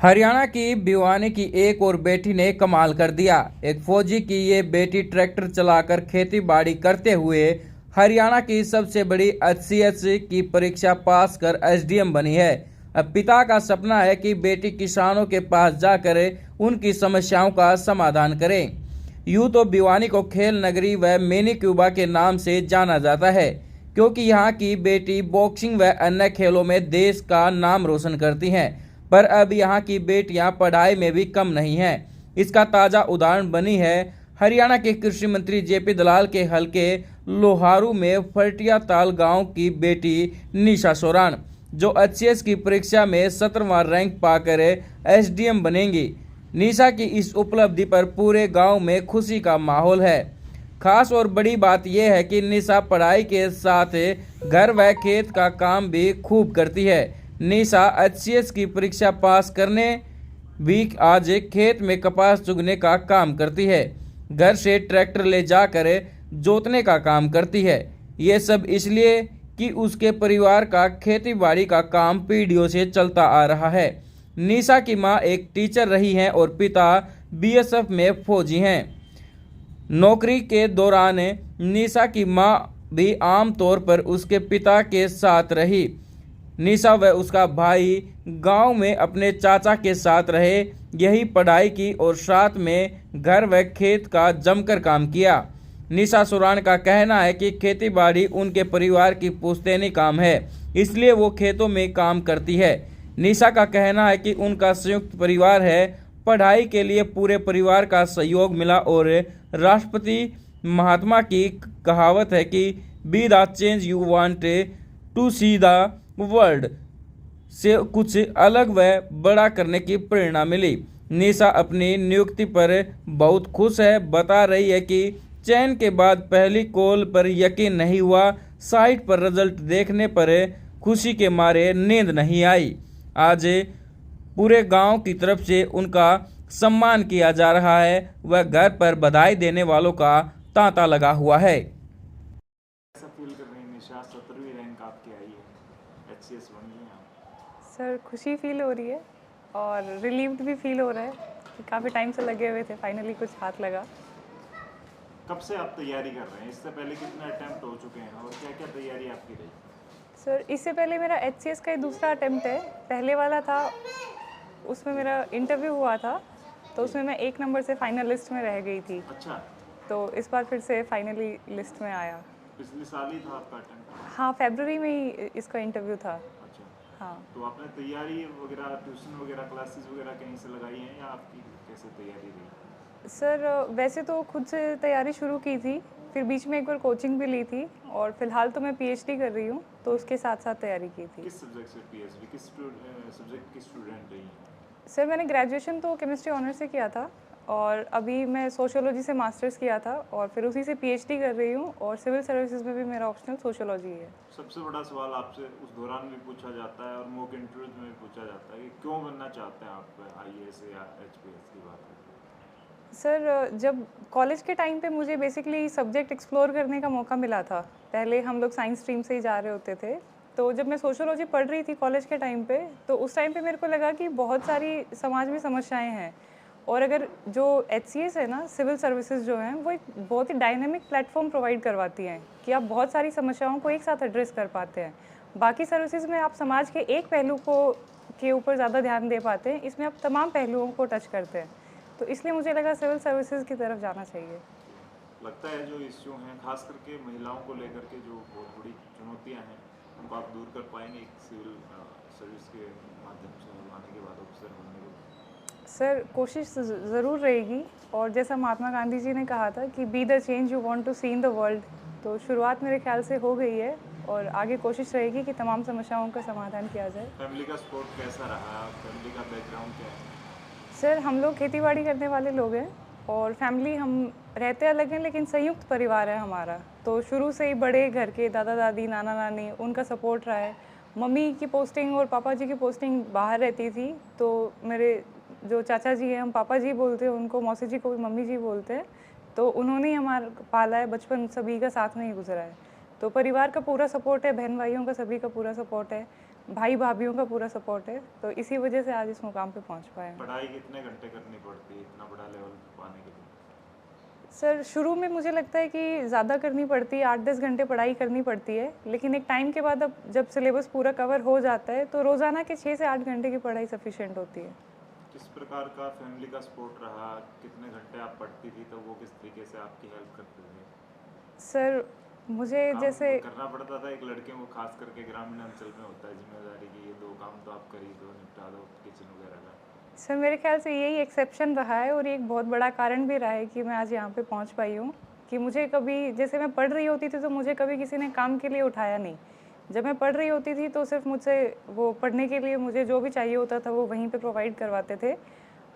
हरियाणा की भिवानी की एक और बेटी ने कमाल कर दिया। एक फौजी की ये बेटी ट्रैक्टर चलाकर खेती बाड़ी करते हुए हरियाणा की सबसे बड़ी एचसीएस की परीक्षा पास कर एसडीएम बनी है। अब पिता का सपना है कि बेटी किसानों के पास जाकर उनकी समस्याओं का समाधान करे। यूं तो भिवानी को खेल नगरी व मिनी क्यूबा के नाम से जाना जाता है, क्योंकि यहाँ की बेटी बॉक्सिंग व अन्य खेलों में देश का नाम रोशन करती हैं। पर अब यहाँ की बेटियां पढ़ाई में भी कम नहीं हैं। इसका ताज़ा उदाहरण बनी है हरियाणा के कृषि मंत्री जेपी दलाल के हलके लोहारू में फटिया ताल गांव की बेटी निशा सोरान, जो एचसीएस की परीक्षा में 17वां रैंक पाकर एसडीएम बनेंगी। निशा की इस उपलब्धि पर पूरे गांव में खुशी का माहौल है। खास और बड़ी बात यह है कि निशा पढ़ाई के साथ घर व खेत का काम भी खूब करती है। निशा एचसीएस की परीक्षा पास करने भी आज खेत में कपास चुगने का काम करती है। घर से ट्रैक्टर ले जाकर जोतने का काम करती है। ये सब इसलिए कि उसके परिवार का खेती बाड़ी का काम पीढ़ियों से चलता आ रहा है। निशा की मां एक टीचर रही हैं और पिता बीएसएफ में फौजी हैं। नौकरी के दौरान निशा की मां भी आम तौर पर उसके पिता के साथ रही। निशा व उसका भाई गांव में अपने चाचा के साथ रहे, यही पढ़ाई की और साथ में घर व खेत का जमकर काम किया। निशा सोरान का कहना है कि खेती बाड़ी उनके परिवार की पुश्तैनी काम है, इसलिए वो खेतों में काम करती है। निशा का कहना है कि उनका संयुक्त परिवार है। पढ़ाई के लिए पूरे परिवार का सहयोग मिला और राष्ट्रपति महात्मा की कहावत है कि be the change you want to see the world से कुछ अलग व बड़ा करने की प्रेरणा मिली। निशा अपनी नियुक्ति पर बहुत खुश है। बता रही है कि चयन के बाद पहली कॉल पर यकीन नहीं हुआ। साइट पर रिजल्ट देखने पर खुशी के मारे नींद नहीं आई। आज पूरे गांव की तरफ से उनका सम्मान किया जा रहा है। वह घर पर बधाई देने वालों का तांता लगा हुआ है। ऐसा फील कर रही हैं निशा, 17वीं रैंक आपकी आई है, एचसीएस बन गई हैं आप। सर खुशी फील हो रही है और रिलीव्ड भी फील हो रहा है कि काफ़ी टाइम से लगे हुए थे, फाइनली कुछ हाथ लगा। कब से आप तैयारी कर रहे हैं? इससे पहले कितने अटेम्प्ट हो चुके हैं और क्या क्या तैयारी आपकी रही? सर इससे पहले मेरा एचसीएस का ही दूसरा अटेम्प्ट है। पहले वाला था उसमें मेरा इंटरव्यू हुआ था, तो उसमें मैं 1 नंबर से फाइनल लिस्ट में रह गई थी। अच्छा, तो इस बार फिर से फाइनली लिस्ट में आया। पिछले साल ही था आपका अटेम्प्ट? हाँ, फरवरी में ही इसका इंटरव्यू था। अच्छा, हाँ। तो आपने तैयारी वगैरह, ट्यूशन वगैरह, क्लासेस वगैरह कहीं से लगाई हैं या आपकी कैसे तैयारी रही? सर वैसे तो खुद से तैयारी शुरू की थी, फिर बीच में एक बार कोचिंग भी ली थी और फिलहाल तो मैं पीएचडी कर रही हूँ, तो उसके साथ साथ तैयारी की थी। किस सब्जेक्ट से पीएचडी, किस सब्जेक्ट की स्टूडेंट रही हैं? सर मैंने ग्रेजुएशन तो केमिस्ट्री ऑनर्स से किया था और अभी मैं सोशियोलॉजी से मास्टर्स किया था और फिर उसी से पीएचडी कर रही हूँ और सिविल सर्विसेज में भी मेरा ऑप्शनल सोशियोलॉजी है। सबसे बड़ा सवाल आपसे उस दौरान भी पूछा जाता है और मॉक इंटरव्यूज में भी पूछा जाता है कि क्यों बनना चाहते हैं आप आईएएस या एचपीएस की बात है? सर जब कॉलेज के टाइम पे मुझे बेसिकली सब्जेक्ट एक्सप्लोर करने का मौका मिला था। पहले हम लोग साइंस स्ट्रीम से ही जा रहे होते थे, तो जब मैं सोशियोलॉजी पढ़ रही थी कॉलेज के टाइम पे, तो उस टाइम पे मेरे को लगा कि बहुत सारी समाज में समस्याएं हैं और अगर जो एचसीएस है ना, सिविल सर्विसेज जो हैं, वो एक बहुत ही डायनेमिक प्लेटफॉर्म प्रोवाइड करवाती हैं कि आप बहुत सारी समस्याओं को एक साथ एड्रेस कर पाते हैं। बाकी सर्विसेज में आप समाज के एक पहलू को के ऊपर ज़्यादा ध्यान दे पाते हैं, इसमें आप तमाम पहलुओं को टच करते हैं, तो इसलिए मुझे लगा सिविल सर्विसेज की तरफ जाना चाहिए। लगता है जो इश्यू हैं, खास करके महिलाओं को लेकर के जो बहुत बड़ी चुनौतियां हैं, उनको आप दूर कर पाएंगे एक सिविल सर्विस के माध्यम से आने के बाद, ऑफिसर बनने के बाद? सर कोशिश ज़रूर रहेगी और जैसा महात्मा गांधी जी ने कहा था कि be the change you want to see in the world, तो शुरुआत मेरे ख्याल से हो गई है और आगे कोशिश रहेगी कि तमाम समस्याओं का समाधान किया जाए। फैमिली का सपोर्ट कैसा रहा? फैमिली का बैकग्राउंड क्या है? सर हम लोग खेतीबाड़ी करने वाले लोग हैं और फैमिली, हम रहते अलग हैं लेकिन संयुक्त परिवार है हमारा। तो शुरू से ही बड़े घर के दादा दादी, नाना नानी, उनका सपोर्ट रहा है। मम्मी की पोस्टिंग और पापा जी की पोस्टिंग बाहर रहती थी, तो मेरे जो चाचा जी हैं, हम पापा जी बोलते हैं उनको, मौसी जी को भी मम्मी जी बोलते हैं, तो उन्होंने ही हमारा पाला है, बचपन सभी का साथ में ही गुजरा है। तो परिवार का पूरा सपोर्ट है, बहन भाइयों का सभी का पूरा सपोर्ट है। भाई भाभीयों का पूरा सपोर्ट है, तो इसी वजह से आज इस मुकाम पे पहुंच पाए हैं। पढ़ाई कितने घंटे करनी पड़ती है इतना बड़ा लेवल पाने के लिए? सर शुरू में मुझे लगता है कि ज़्यादा करनी पड़ती है, 8-10 घंटे पढ़ाई करनी पड़ती है, लेकिन एक टाइम के बाद अब जब सिलेबस पूरा कवर हो जाता है तो रोज़ाना के 6 से 8 घंटे की पढ़ाई सफिशिएंट होती है। किस प्रकार का फैमिली का सपोर्ट रहा? कितने घंटे आप पढ़ती थी तो वो किस तरीके से आपकी हेल्प करते थे? सर मुझे काम जैसे करना पड़ता था, एक लड़के को खास करके ग्रामीण अंचल में होता है जिम्मेदारी की ये 2 काम तो आप कर ही दो, निपटा दो किचन वगैरह का। सर मेरे ख्याल से यही एक्सेप्शन रहा है और ये एक बहुत बड़ा कारण भी रहा है कि मैं आज यहाँ पे पहुँच पाई हूँ, कि मुझे कभी जैसे मैं पढ़ रही होती थी तो मुझे कभी किसी ने काम के लिए उठाया नहीं। जब मैं पढ़ रही होती थी तो सिर्फ मुझसे वो पढ़ने के लिए मुझे जो भी चाहिए होता था वो वहीं पे प्रोवाइड करवाते थे।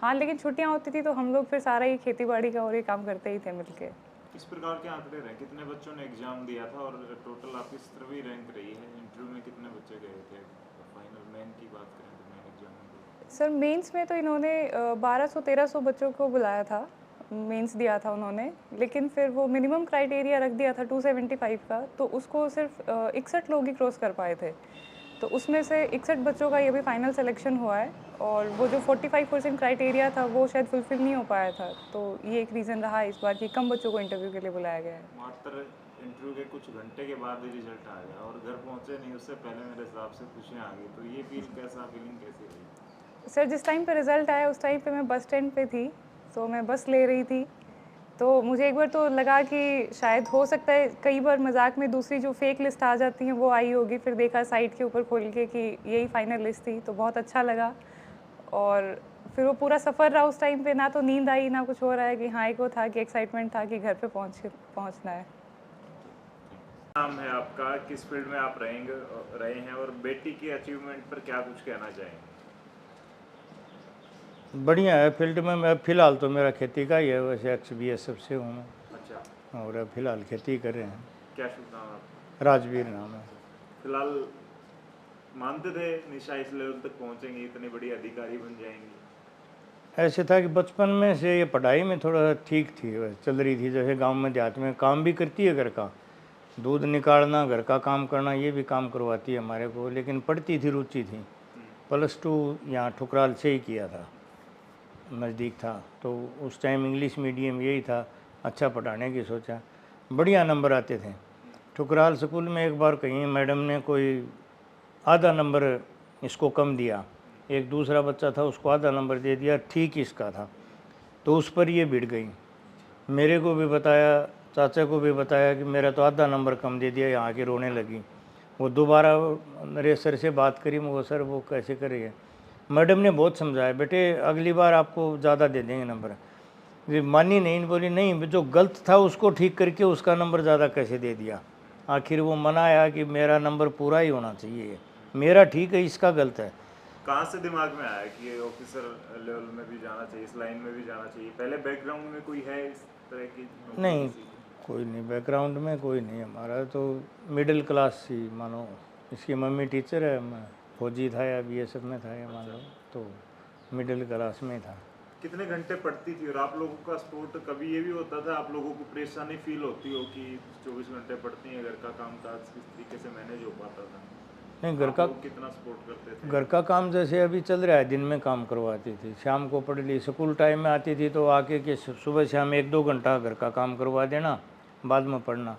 हाँ, लेकिन छुट्टियाँ होती थी तो हम लोग फिर सारा ही खेती बाड़ी का और ये काम करते ही थे मिलके। किस प्रकार के आंकड़े रहे? कितने बच्चों ने एग्जाम दिया था और टोटल आपकी 17वीं रैंक रही है? इंटरव्यू में कितने बच्चे गए थे? फाइनल मेन की बात करें तो मेन एग्जाम में? सर मेंस में तो इन्होंने 1200-1300 बच्चों को बुलाया था, मेंस दिया था उन्होंने, लेकिन फिर वो मिनिमम क्राइटेरिया रख दिया था 275 का, तो उसको सिर्फ 61 लोग ही क्रॉस कर पाए थे। तो उसमें से 61 बच्चों का ये भी फाइनल सिलेक्शन हुआ है और वो जो 45% क्राइटेरिया था वो शायद फुलफिल नहीं हो पाया था, तो ये एक रीज़न रहा इस बार कि कम बच्चों को इंटरव्यू के लिए बुलाया गया है। मात्र इंटरव्यू के कुछ घंटे के बाद ही रिजल्ट आ गया और घर पहुंचे नहीं उससे पहले मेरे हिसाब से खुशियाँ आ गई, तो ये फीलिंग कैसी रही? सर जिस टाइम पे रिज़ल्ट आया उस टाइम पे मैं बस स्टैंड पे थी, तो मैं बस ले रही थी, तो मुझे एक बार तो लगा कि शायद हो सकता है, कई बार मजाक में दूसरी जो फेक लिस्ट आ जाती हैं वो आई होगी, फिर देखा साइट के ऊपर खोल के कि यही फाइनल लिस्ट थी, तो बहुत अच्छा लगा। और फिर वो पूरा सफ़र रहा उस टाइम पे, ना तो नींद आई ना कुछ हो रहा है, कि हाँ एक वो था कि एक्साइटमेंट था कि घर पे पहुंचना है। नाम है आपका, किस फील्ड में आप रहे हैं और बेटी की अचीवमेंट पर क्या कुछ कहना चाहेंगे? बढ़िया है फील्ड में। मैं फ़िलहाल तो मेरा खेती का ही है, वैसे XBSF से हूँ मैं, अच्छा, और अब फ़िलहाल खेती कर रहे हैं। क्या शुभ नाम है आपका? राजवीर नाम है। फिलहाल मानते थे निशा इस लेवल तक पहुंचेंगी, इतनी बड़ी अधिकारी बन जाएंगी? ऐसे था कि बचपन में से ये पढ़ाई में थोड़ा ठीक थी, वैसे चल रही थी, जैसे गांव में देहात में काम भी करती है घर का, दूध निकालना, घर का काम करना, ये भी काम करवाती है हमारे को, लेकिन पढ़ती थी, रुचि थी। +2 यहाँ ठुकराल से ही किया था, नज़दीक था, तो उस टाइम इंग्लिश मीडियम यही था, अच्छा पढ़ाने की सोचा, बढ़िया नंबर आते थे। ठुकराल स्कूल में एक बार कहीं मैडम ने कोई आधा नंबर इसको कम दिया, एक दूसरा बच्चा था उसको आधा नंबर दे दिया, ठीक इसका था, तो उस पर ये भिड़ गई। मेरे को भी बताया, चाचा को भी बताया कि मेरा तो आधा नंबर कम दे दिया, यहाँ के रोने लगी। वो दोबारा मेरे सर से बात करी, वो सर वो कैसे करेंगे। मैडम ने बहुत समझाया, बेटे अगली बार आपको ज़्यादा दे देंगे नंबर। ये मानी नहीं, बोली नहीं, जो गलत था उसको ठीक करके उसका नंबर ज़्यादा कैसे दे दिया। आखिर वो मनाया कि मेरा नंबर पूरा ही होना चाहिए, मेरा ठीक है, इसका गलत है। कहाँ से दिमाग में आया कि ये ऑफिसर लेवल में भी जाना चाहिए, इस लाइन में भी जाना चाहिए? पहले बैकग्राउंड में कोई है इस तरह की नौकरी नहीं, किसी की? कोई नहीं, बैकग्राउंड में कोई नहीं, हमारा तो मिडिल क्लास ही मानो। इसकी मम्मी टीचर है, मैं फौजी था या BSF में था, या मान लो, तो मिडिल क्लास में था। कितने घंटे पढ़ती थी और आप लोगों का सपोर्ट? कभी ये भी होता था आप लोगों को परेशानी फील होती हो कि 24 घंटे पढ़ती हैं, घर का काम काज किस तरीके से मैनेज हो पाता था? नहीं, घर का कितना सपोर्ट करते थे? घर का काम जैसे अभी चल रहा है, दिन में काम करवाती थी, शाम को पढ़ ली, स्कूल टाइम में आती थी तो आके के सुबह शाम 1-2 घंटा घर का काम करवा देना, बाद में पढ़ना।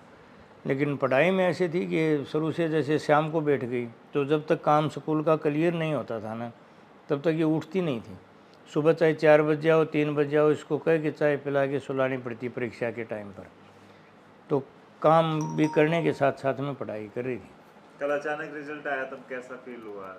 लेकिन पढ़ाई में ऐसी थी कि शुरू से जैसे शाम को बैठ गई तो जब तक काम स्कूल का क्लियर नहीं होता था ना, तब तक ये उठती नहीं थी। सुबह चाहे 4 बज जाओ, 3 बज जाओ, इसको कह के चाय पिला के सुलानी पड़ती परीक्षा के टाइम पर। तो काम भी करने के साथ साथ में पढ़ाई कर रही थी। कल अचानक रिजल्ट आया तब कैसा फील हुआ?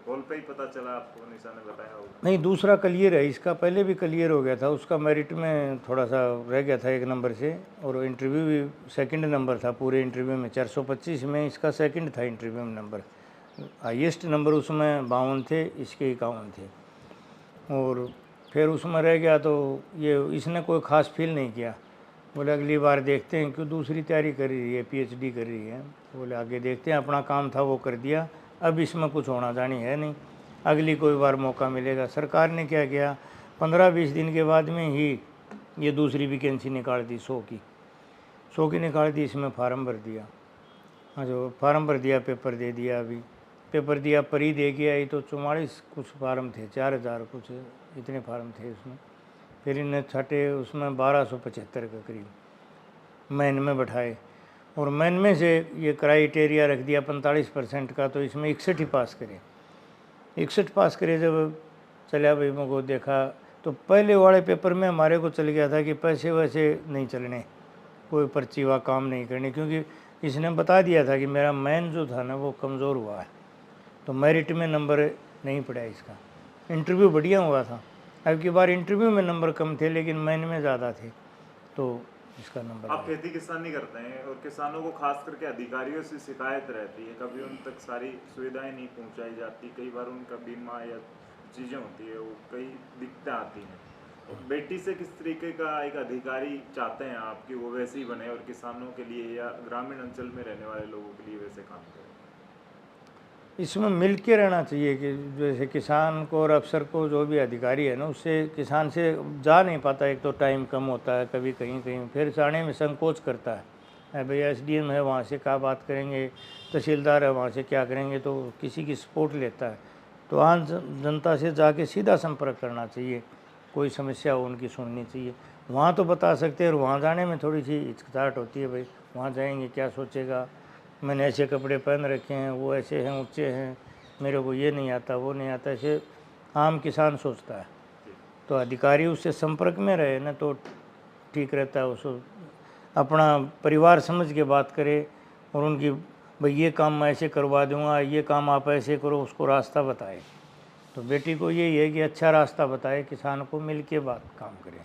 कॉल पे ही पता चला आपको, निशा ने बताया होगा? नहीं, दूसरा क्लियर है, इसका पहले भी क्लियर हो गया था, उसका मेरिट में थोड़ा सा रह गया था 1 नंबर से, और इंटरव्यू भी सेकंड नंबर था पूरे इंटरव्यू में, 425 में इसका सेकंड था इंटरव्यू में नंबर। हाईएस्ट नंबर उसमें 52 थे, इसके 51 थे, और फिर उसमें रह गया तो ये इसने कोई ख़ास फील नहीं किया। बोले अगली बार देखते हैं, क्यों दूसरी तैयारी कर रही है, PhD कर रही है। बोले आगे देखते हैं, अपना काम था वो कर दिया, अब इसमें कुछ होना जानी है नहीं, अगली कोई बार मौका मिलेगा। सरकार ने क्या किया, 15-20 दिन के बाद में ही ये दूसरी वैकेंसी निकाल दी, 100 की निकाल दी, इसमें फार्म भर दिया। हाँ, जो फार्म भर दिया, पेपर दे दिया, अभी पेपर दिया, परी दे के आई तो 44 कुछ फार्म थे, 4000 कुछ इतने फार्म थे उसमें। फिर इन्हें छठे उसमें 1275 के करीब मैन में बैठाए, और मैन में से ये क्राइटेरिया रख दिया 45% का, तो इसमें 61 ही पास करे। 61 पास करे जब चला भाई मुझको देखा तो पहले वाले पेपर में हमारे को चल गया था कि पैसे वैसे नहीं चलने, कोई पर्ची व काम नहीं करनी, क्योंकि इसने बता दिया था कि मेरा मैन जो था ना वो कमज़ोर हुआ है, तो मेरिट में नंबर नहीं पड़ा इसका। इंटरव्यू बढ़िया हुआ था, अब की बार इंटरव्यू में नंबर कम थे लेकिन मैन में ज़्यादा थे, तो इसका नंबर आप खेती किसानी करते हैं और किसानों को खास करके अधिकारियों से शिकायत रहती है, कभी उन तक सारी सुविधाएं नहीं पहुंचाई जाती, कई बार उनका बीमा या चीज़ें होती है वो कई दिक्कतें आती हैं। तो बेटी से किस तरीके का एक अधिकारी चाहते हैं आप कि वो वैसे ही बने और किसानों के लिए या ग्रामीण अंचल में रहने वाले लोगों के लिए वैसे काम करें? इसमें मिल के रहना चाहिए कि जैसे किसान को और अफसर को, जो भी अधिकारी है ना, उससे किसान से जा नहीं पाता, एक तो टाइम कम होता है, कभी कहीं कहीं फिर जाने में संकोच करता है भाई SDM है वहाँ से क्या बात करेंगे, तहसीलदार है वहाँ से क्या करेंगे, तो किसी की सपोर्ट लेता है। तो आम जनता से जाके सीधा संपर्क करना चाहिए, कोई समस्या हो उनकी सुननी चाहिए। वहाँ तो बता सकते हैं, और वहाँ जाने में थोड़ी सी हिचकिचाहट होती है, भाई वहाँ जाएंगे क्या सोचेगा, मैंने ऐसे कपड़े पहन रखे हैं, वो ऐसे हैं, ऊँचे हैं, मेरे को ये नहीं आता वो नहीं आता, ऐसे आम किसान सोचता है। तो अधिकारी उससे संपर्क में रहे ना तो ठीक रहता है, उसको अपना परिवार समझ के बात करे, और उनकी भाई ये काम मैं ऐसे करवा दूंगा, ये काम आप ऐसे करो, उसको रास्ता बताए। तो बेटी को यही है कि अच्छा रास्ता बताए, किसान को मिल के बात काम करें।